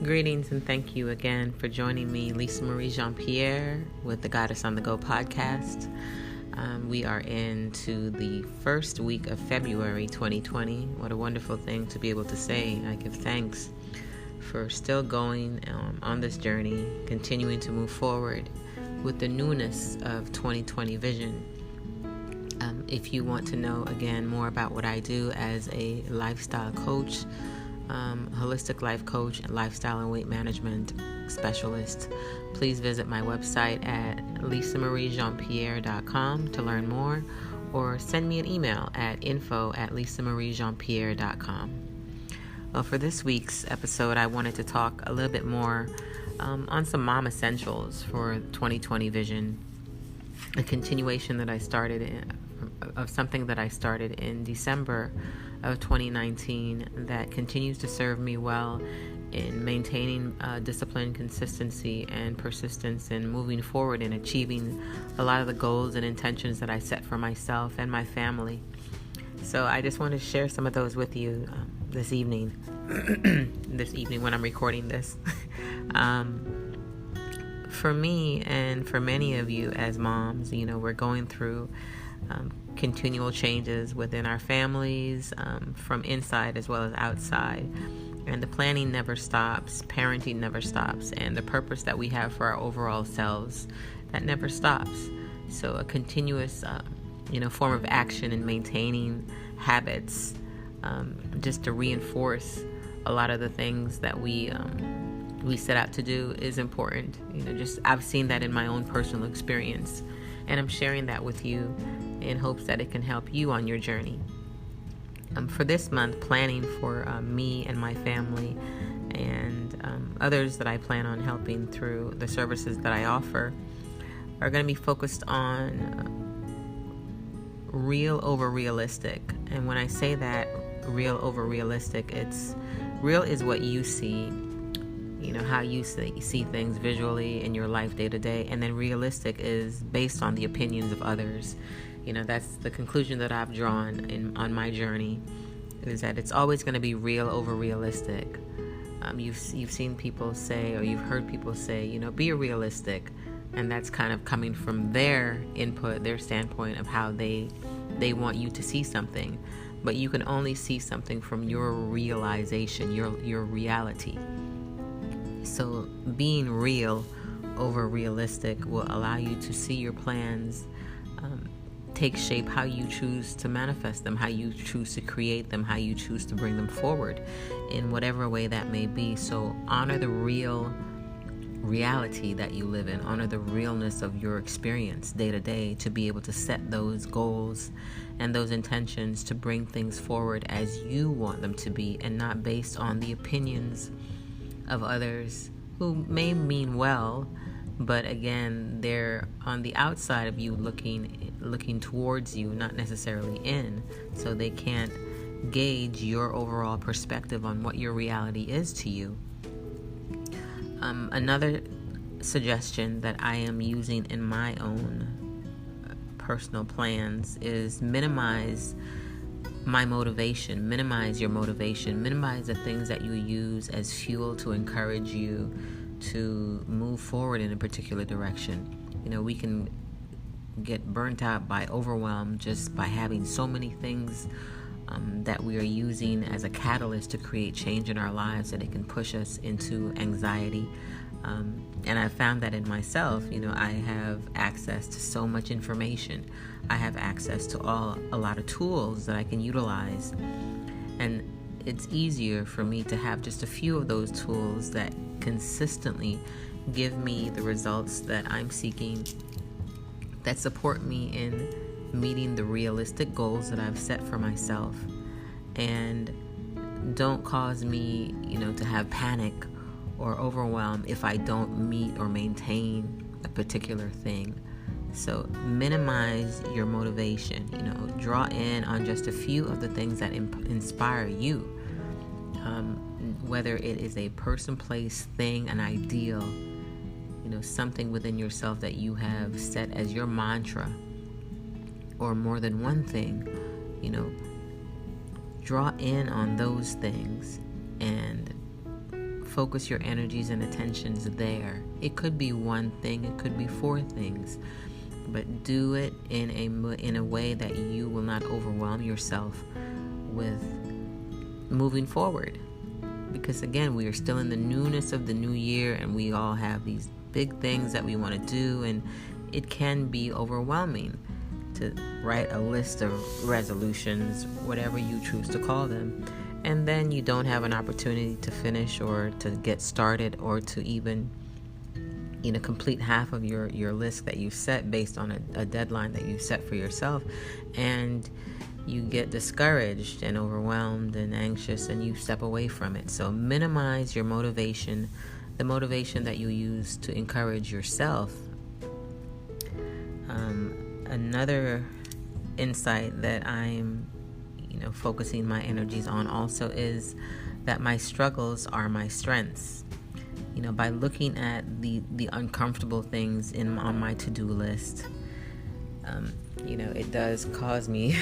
Greetings and thank you again for joining me, Lisa Marie Jean-Pierre, with the Goddess on the Go podcast. We are into the first week of February 2020. What a wonderful thing to be able to say. I give thanks for still going on this journey, continuing to move forward with the newness of 2020 vision. If you want to know, again, more about what I do as a lifestyle coach, holistic life coach, and lifestyle and weight management specialist, please visit my website at lisamariejeanpierre.com to learn more, or send me an email at info@lisamariejeanpierre.com. Well, for this week's episode, I wanted to talk a little bit more on some mom essentials for 2020 vision, a continuation that I started of something that I started in December of 2019 that continues to serve me well in maintaining discipline, consistency, and persistence in moving forward and achieving a lot of the goals and intentions that I set for myself and my family. So I just want to share some of those with you this evening when I'm recording this. For me and for many of you as moms, we're going through continual changes within our families, from inside as well as outside. And the planning never stops, parenting never stops, and the purpose that we have for our overall selves, that never stops. So a continuous, form of action in maintaining habits, just to reinforce a lot of the things that we set out to do is important. I've seen that in my own personal experience, and I'm sharing that with you in hopes that it can help you on your journey. For this month, planning for me and my family and others that I plan on helping through the services that I offer are going to be focused on real over realistic. And when I say that, real over realistic, it's real is what you see, how you see things visually in your life day to day, and then realistic is based on the opinions of others. That's the conclusion that I've drawn on my journey, is that it's always going to be real over realistic. You've seen people say, or you've heard people say, be realistic, and that's kind of coming from their input, their standpoint of how they want you to see something. But you can only see something from your realization, your reality. So being real over realistic will allow you to see your plans take shape, how you choose to manifest them, how you choose to create them, how you choose to bring them forward in whatever way that may be. So honor the real reality that you live in, honor the realness of your experience day to day, to be able to set those goals and those intentions to bring things forward as you want them to be, and not based on the opinions of others who may mean well, but again, they're on the outside of you, looking towards you, not necessarily in, so they can't gauge your overall perspective on what your reality is to you. Another suggestion that I am using in my own personal plans is minimize my motivation, minimize your motivation, minimize the things that you use as fuel to encourage you to move forward in a particular direction. We can get burnt out by overwhelm just by having so many things that we are using as a catalyst to create change in our lives, that it can push us into anxiety. And I found that in myself. I have access to so much information. I have access to a lot of tools that I can utilize. And it's easier for me to have just a few of those tools that consistently give me the results that I'm seeking, that support me in meeting the realistic goals that I've set for myself, and don't cause me, to have panic or overwhelm if I don't meet or maintain a particular thing. So minimize your motivation, draw in on just a few of the things that inspire you, whether it is a person, place, thing, an ideal, something within yourself that you have set as your mantra, or more than one thing. Draw in on those things and focus your energies and attentions there. It could be one thing, it could be 4 things, but do it in a way that you will not overwhelm yourself with moving forward. Because again, we are still in the newness of the new year, and we all have these big things that we want to do, and it can be overwhelming to write a list of resolutions, whatever you choose to call them, and then you don't have an opportunity to finish or to get started or to even complete half of your list that you set based on a deadline that you set for yourself, and you get discouraged and overwhelmed and anxious, and you step away from it. So minimize your motivation, the motivation that you use to encourage yourself. Another insight that I'm focusing my energies on also is that my struggles are my strengths. By looking at the uncomfortable things on my to-do list, it does cause me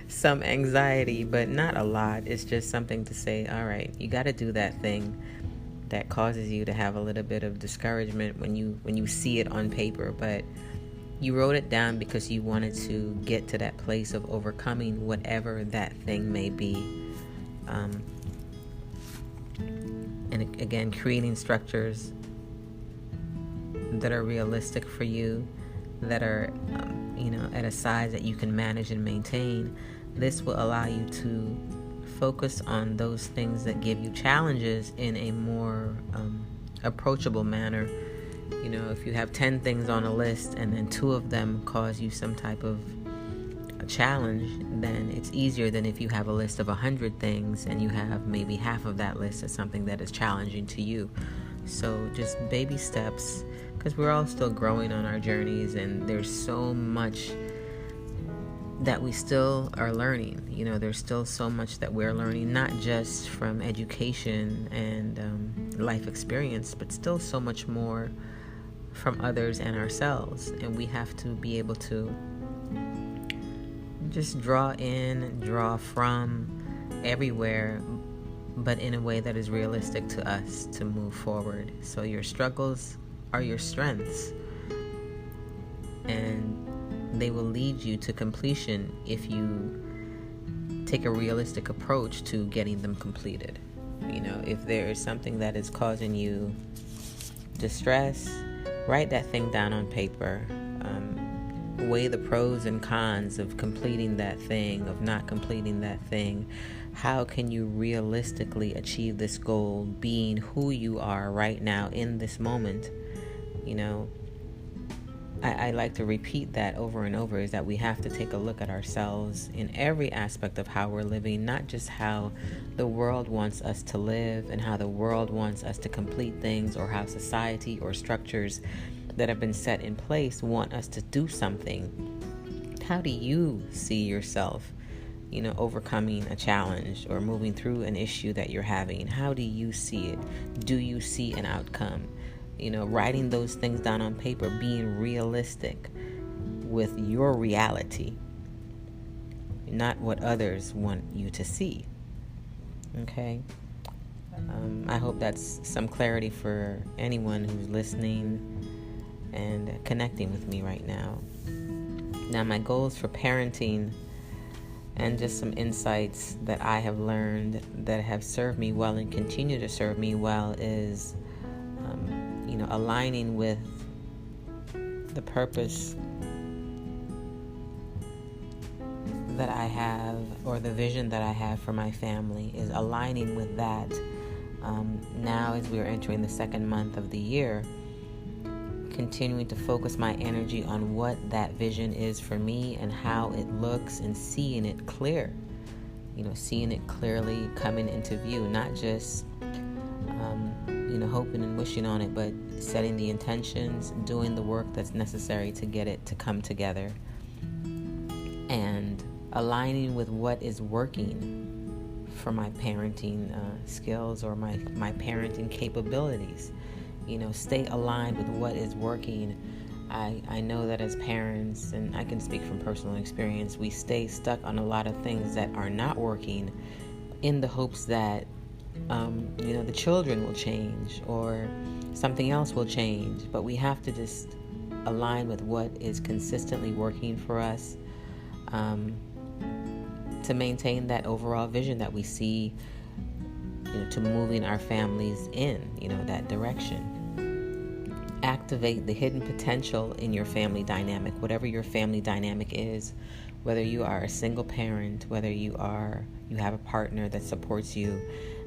some anxiety, but not a lot. It's just something to say, all right, you got to do that thing that causes you to have a little bit of discouragement when you see it on paper, but you wrote it down because you wanted to get to that place of overcoming whatever that thing may be. And again, creating structures that are realistic for you, that are, at a size that you can manage and maintain. This will allow you to focus on those things that give you challenges in a more approachable manner. If you have 10 things on a list and then 2 of them cause you some type of a challenge, then it's easier than if you have a list of 100 things and you have maybe half of that list as something that is challenging to you. So just baby steps, because we're all still growing on our journeys, and there's so much that we still are learning. There's still so much that we're learning, not just from education and life experience, but still so much more from others and ourselves. And we have to be able to just draw in, draw from everywhere, but in a way that is realistic to us to move forward. So your struggles are your strengths, and they will lead you to completion if you take a realistic approach to getting them completed. If there is something that is causing you distress, write that thing down on paper. Weigh the pros and cons of completing that thing, of not completing that thing. How can you realistically achieve this goal, being who you are right now in this moment? I like to repeat that over and over, is that we have to take a look at ourselves in every aspect of how we're living, not just how the world wants us to live and how the world wants us to complete things, or how society or structures that have been set in place want us to do something. How do you see yourself, overcoming a challenge or moving through an issue that you're having? How do you see it? Do you see an outcome? Writing those things down on paper, being realistic with your reality, not what others want you to see. Okay? I hope that's some clarity for anyone who's listening and connecting with me right now. Now, my goals for parenting, and just some insights that I have learned that have served me well and continue to serve me well, is aligning with the purpose that I have, or the vision that I have for my family, is aligning with that. Now, as we are entering the second month of the year, continuing to focus my energy on what that vision is for me and how it looks, and seeing it clear, seeing it clearly coming into view, not just hoping and wishing on it, but setting the intentions, doing the work that's necessary to get it to come together, and aligning with what is working for my parenting skills, or my parenting capabilities. Stay aligned with what is working. I know that as parents, and I can speak from personal experience, we stay stuck on a lot of things that are not working, in the hopes that the children will change or something else will change, but we have to just align with what is consistently working for us, to maintain that overall vision that we see, to moving our families in, that direction. Activate the hidden potential in your family dynamic, whatever your family dynamic is, whether you are a single parent, whether you have a partner that supports you,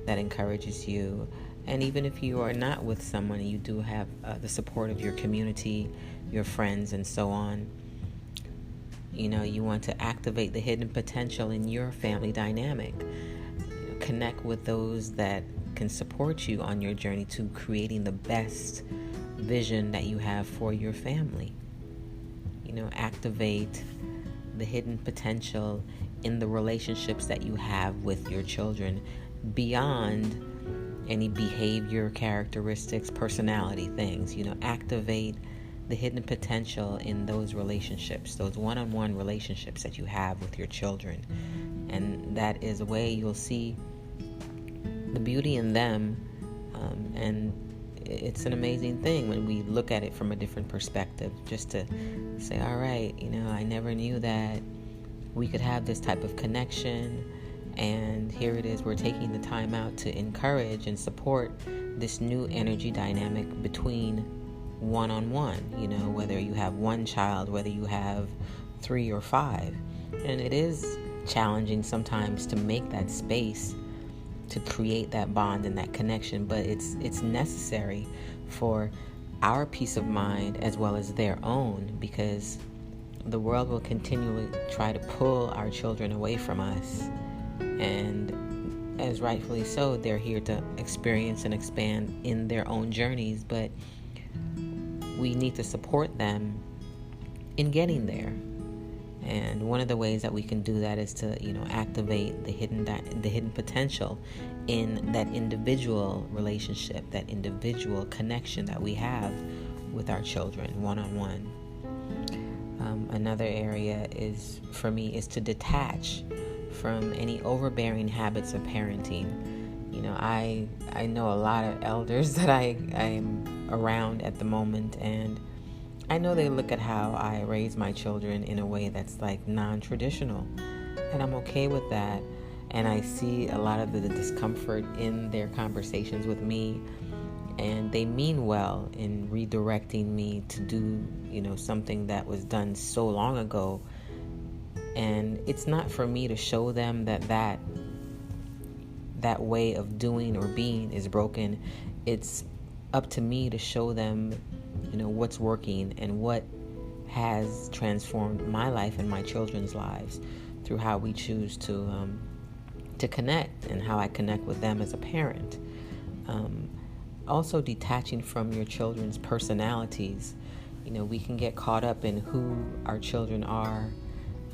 that encourages you, and even if you are not with someone, you do have the support of your community, your friends, and so on. You want to activate the hidden potential in your family dynamic. Connect with those that can support you on your journey to creating the best vision that you have for your family. Activate the hidden potential in the relationships that you have with your children beyond any behavior, characteristics, personality things. Activate the hidden potential in those relationships, those one-on-one relationships that you have with your children. And that is a way you'll see the beauty in them, and it's an amazing thing when we look at it from a different perspective, just to say, all right, I never knew that we could have this type of connection, and here it is, we're taking the time out to encourage and support this new energy dynamic between one-on-one, whether you have one child, whether you have 3 or 5. And it is challenging sometimes to make that space to create that bond and that connection, but it's necessary for our peace of mind as well as their own, because the world will continually try to pull our children away from us, and as rightfully so, they're here to experience and expand in their own journeys, but we need to support them in getting there. And one of the ways that we can do that is to, activate the hidden potential in that individual relationship, that individual connection that we have with our children one-on-one. Another area for me is to detach from any overbearing habits of parenting. I know a lot of elders that I am around at the moment, and I know they look at how I raise my children in a way that's like non-traditional, and I'm okay with that. And I see a lot of the discomfort in their conversations with me, and they mean well in redirecting me to do, something that was done so long ago. And it's not for me to show them that way of doing or being is broken. It's up to me to show them what's working and what has transformed my life and my children's lives through how we choose to connect and how I connect with them as a parent. Also detaching from your children's personalities. We can get caught up in who our children are,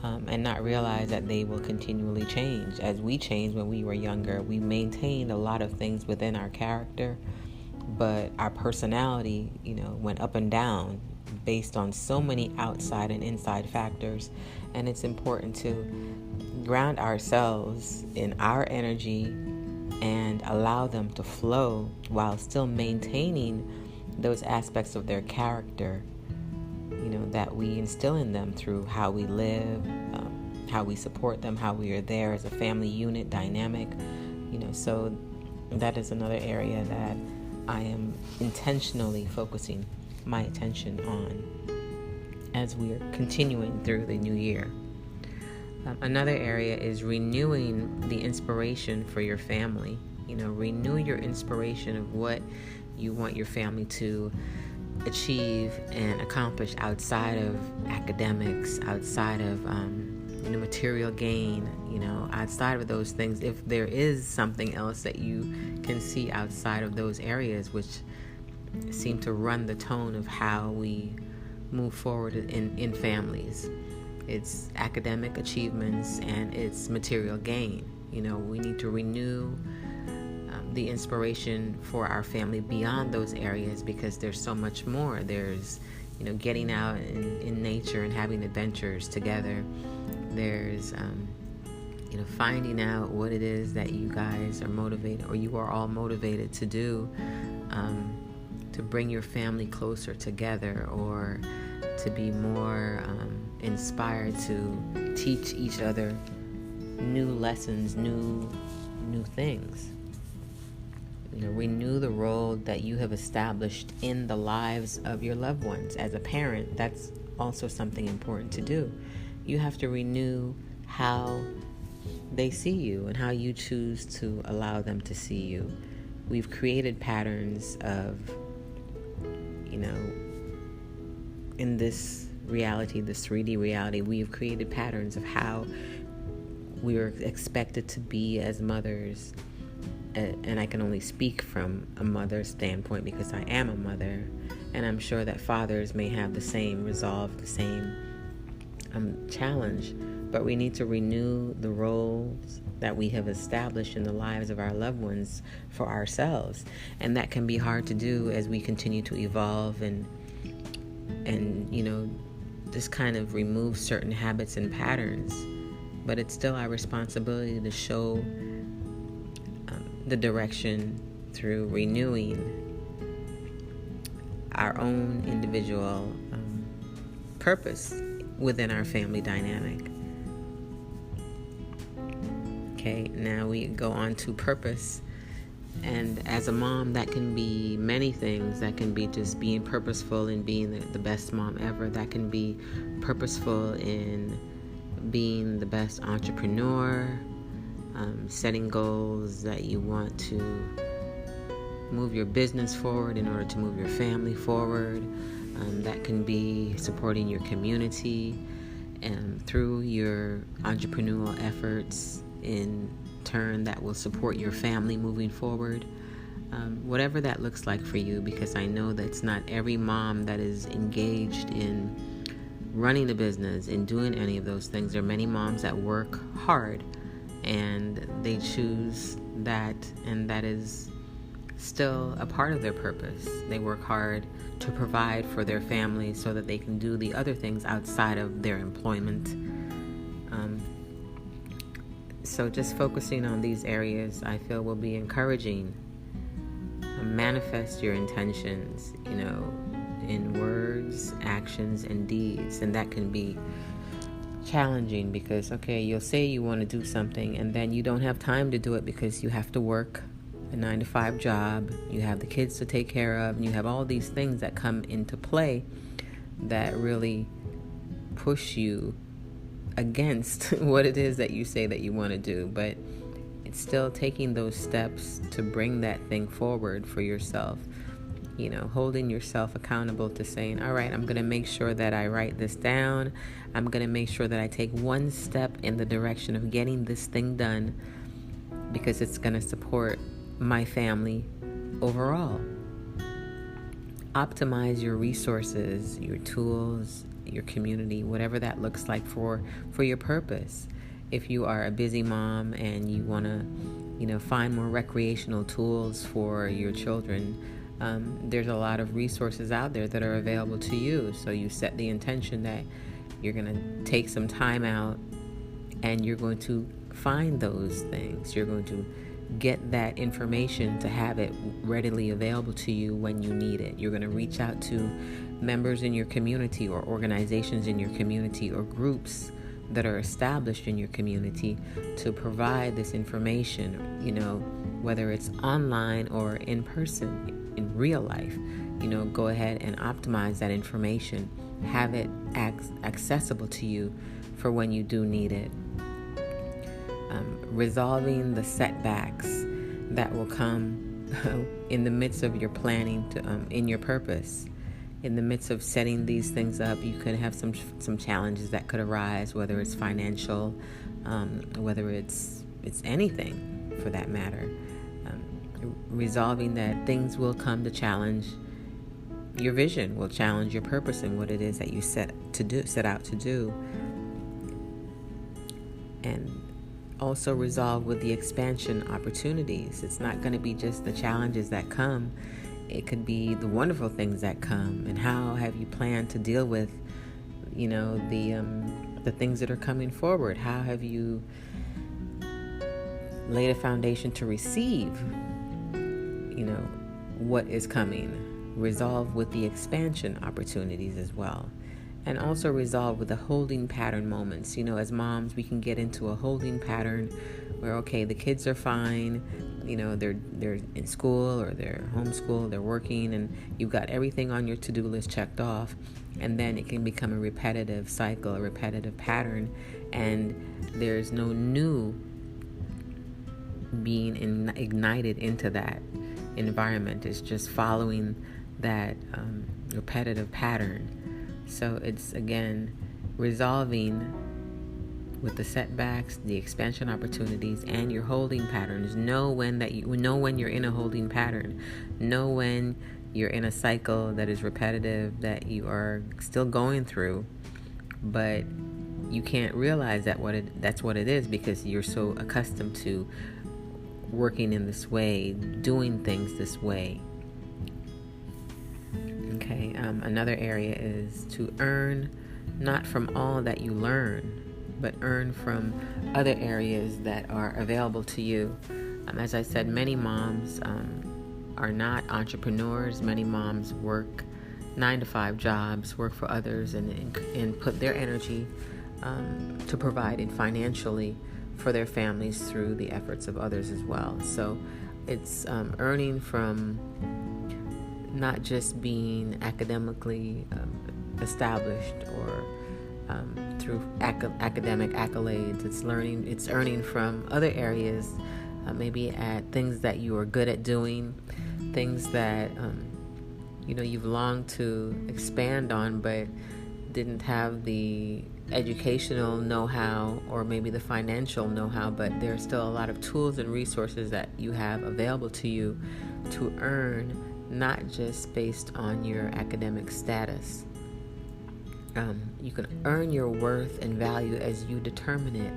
and not realize that they will continually change. As we changed when we were younger, we maintained a lot of things within our character, but our personality, went up and down based on so many outside and inside factors. And it's important to ground ourselves in our energy and allow them to flow while still maintaining those aspects of their character, that we instill in them through how we live, how we support them, how we are there as a family unit dynamic. So that is another area that I am intentionally focusing my attention on as we are continuing through the new year. Another area is renewing the inspiration for your family. Renew your inspiration of what you want your family to achieve and accomplish outside of academics, outside of material gain, outside of those things. If there is something else that you can see outside of those areas, which seem to run the tone of how we move forward in families, it's academic achievements and it's material gain. We need to renew the inspiration for our family beyond those areas, because there's so much more. There's getting out in nature and having adventures together. There's finding out what it is that you guys are motivated, or you are all motivated to do, to bring your family closer together, or to be more inspired to teach each other new lessons, new things. Renew the role that you have established in the lives of your loved ones. As a parent, that's also something important to do. You have to renew how they see you and how you choose to allow them to see you. We've created patterns of, in this reality, this 3D reality, we have created patterns of how we are expected to be as mothers. And I can only speak from a mother's standpoint because I am a mother, and I'm sure that fathers may have the same resolve, the same challenge. But we need to renew the roles that we have established in the lives of our loved ones for ourselves, and that can be hard to do as we continue to evolve and just kind of remove certain habits and patterns. But it's still our responsibility to show the direction through renewing our own individual purpose within our family dynamic. Okay, now we go on to purpose. And as a mom, that can be many things. That can be just being purposeful in being the best mom ever. That can be purposeful in being the best entrepreneur, setting goals that you want to move your business forward in order to move your family forward. That can be supporting your community and through your entrepreneurial efforts, in turn that will support your family moving forward. Whatever that looks like for you, because I know that it's not every mom that is engaged in running a business, in doing any of those things. There are many moms that work hard and they choose that, and that is still a part of their purpose. They work hard to provide for their family so that they can do the other things outside of their employment. So just focusing on these areas, I feel, will be encouraging. Manifest your intentions, in words, actions, and deeds. And that can be challenging because, you'll say you want to do something and then you don't have time to do it because you have to work a 9-to-5 job, you have the kids to take care of, and you have all these things that come into play that really push you against what it is that you say that you want to do. But it's still taking those steps to bring that thing forward for yourself, holding yourself accountable to saying, all right, I'm going to make sure that I write this down. I'm going to make sure that I take one step in the direction of getting this thing done because it's going to support my family overall. Optimize your resources, your tools, your community, whatever that looks like for your purpose. If you are a busy mom and you want to, find more recreational tools for your children, there's a lot of resources out there that are available to you. So you set the intention that you're going to take some time out and you're going to find those things. You're going to get that information to have it readily available to you when you need it. You're going to reach out to members in your community or organizations in your community or groups that are established in your community to provide this information, whether it's online or in person, in real life. Go ahead and optimize that information. Have it accessible to you for when you do need it. Resolving the setbacks that will come in the midst of your planning in your purpose. In the midst of setting these things up, you could have some challenges that could arise, whether it's financial, whether it's anything for that matter. Resolving that things will come to challenge your vision, will challenge your purpose and what it is that you set out to do. And also resolve with the expansion opportunities. It's not going to be just the challenges that come. It could be the wonderful things that come. And how have you planned to deal with, the things that are coming forward? How have you lay the foundation to receive, what is coming. Resolve with the expansion opportunities as well. And also resolve with the holding pattern moments. As moms, we can get into a holding pattern where, okay, the kids are fine, they're in school or they're homeschooled, they're working, and you've got everything on your to-do list checked off. And then it can become a repetitive cycle, a repetitive pattern, and there's no new being ignited into that environment. It's just following that repetitive pattern. So it's, again, resolving with the setbacks, the expansion opportunities, and your holding patterns. Know when you're in a holding pattern. Know when you're in a cycle that is repetitive, that you are still going through, but you can't realize that's what it is because you're so accustomed to working in this way, doing things this way. Okay, another area is to earn not from all that you learn, but earn from other areas that are available to you. As I said, many moms are not entrepreneurs. Many moms work 9-to-5 jobs, work for others, and put their energy to provide financially for their families through the efforts of others as well. So it's earning from not just being academically established or through academic accolades. It's earning from other areas, maybe at things that you are good at doing, things that you've longed to expand on, but didn't have the educational know-how or maybe the financial know-how, but there's still a lot of tools and resources that you have available to you to earn, not just based on your academic status. You can earn your worth and value as you determine it.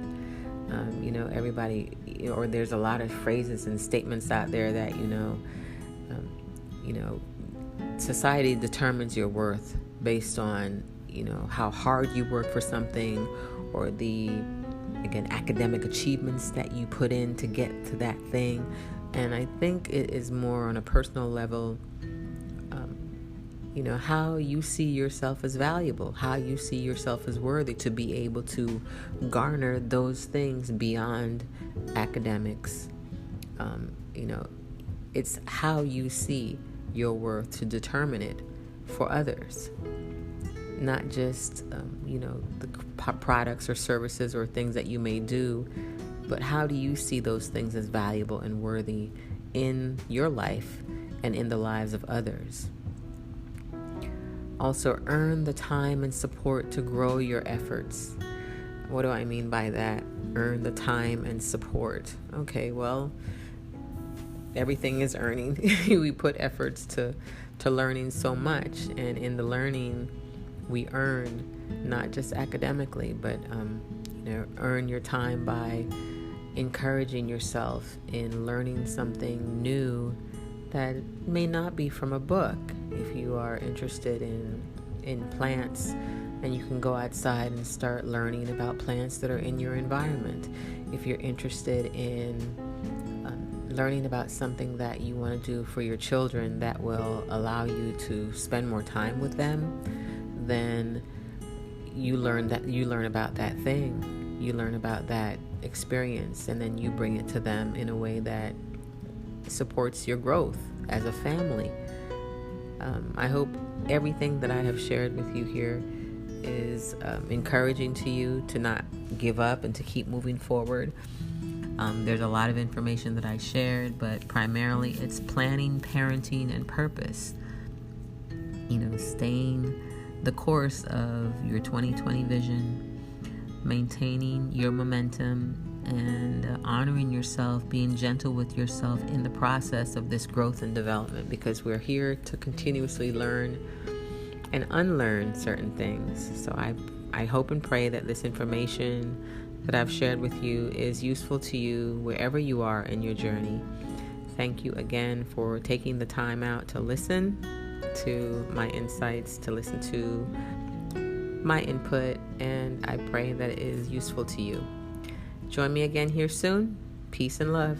Everybody, or there's a lot of phrases and statements out there that, society determines your worth based on, how hard you work for something, or the, again, academic achievements that you put in to get to that thing. And I think it is more on a personal level, how you see yourself as valuable, how you see yourself as worthy to be able to garner those things beyond academics. It's how you see your worth to determine it for others, not just, the products or services or things that you may do, but how do you see those things as valuable and worthy in your life and in the lives of others. Also, earn the time and support to grow your efforts. What do I mean by that? Earn the time and support. Okay, well, everything is earning. We put efforts to learning so much, and in the learning, we earn not just academically, but earn your time by encouraging yourself in learning something new that may not be from a book. If you are interested in plants, and you can go outside and start learning about plants that are in your environment. If you're interested in learning about something that you want to do for your children that will allow you to spend more time with them, then you learn about that thing. You learn about that experience, and then you bring it to them in a way that supports your growth as a family. I hope everything that I have shared with you here is encouraging to you to not give up and to keep moving forward. There's a lot of information that I shared, but primarily it's planning, parenting, and purpose. Staying the course of your 2020 vision, maintaining your momentum, and honoring yourself, being gentle with yourself in the process of this growth and development, because we're here to continuously learn and unlearn certain things. So I hope and pray that this information that I've shared with you is useful to you wherever you are in your journey. Thank you again for taking the time out to listen to my insights, to listen to my input, and I pray that it is useful to you. Join me again here soon. Peace and love.